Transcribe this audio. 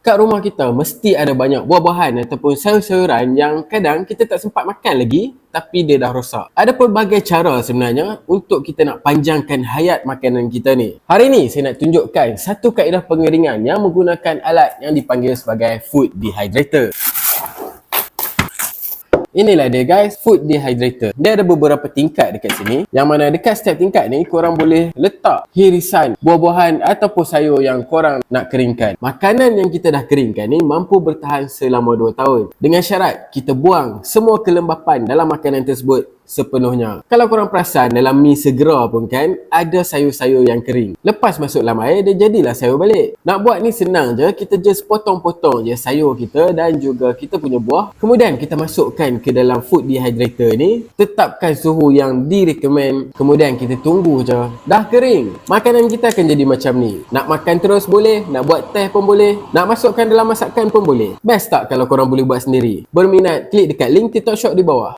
Kat rumah kita mesti ada banyak buah-buahan ataupun sayur-sayuran yang kadang kita tak sempat makan lagi tapi dia dah rosak. Ada pelbagai cara sebenarnya untuk kita nak panjangkan hayat makanan kita ni. Hari ni saya nak tunjukkan satu kaedah pengeringan yang menggunakan alat yang dipanggil sebagai food dehydrator. Inilah dia guys, food dehydrator. Dia ada beberapa tingkat dekat sini. Yang mana dekat setiap tingkat ni korang boleh letak irisan buah-buahan ataupun sayur yang korang nak keringkan. Makanan yang kita dah keringkan ni mampu bertahan selama 2 tahun. Dengan syarat kita buang semua kelembapan dalam makanan tersebut sepenuhnya. Kalau korang perasan dalam mi segera pun kan ada sayur-sayur yang kering. Lepas masuk dalam air dia jadilah sayur balik. Nak buat ni senang je, kita just potong-potong je sayur kita dan juga kita punya buah. Kemudian kita masukkan ke dalam food dehydrator ni, tetapkan suhu yang direkomend. Kemudian kita tunggu je. Dah kering, makanan kita akan jadi macam ni. Nak makan terus boleh, nak buat teh pun boleh, nak masukkan dalam masakan pun boleh. Best tak kalau korang boleh buat sendiri? Berminat, klik dekat link TikTok Shop di bawah.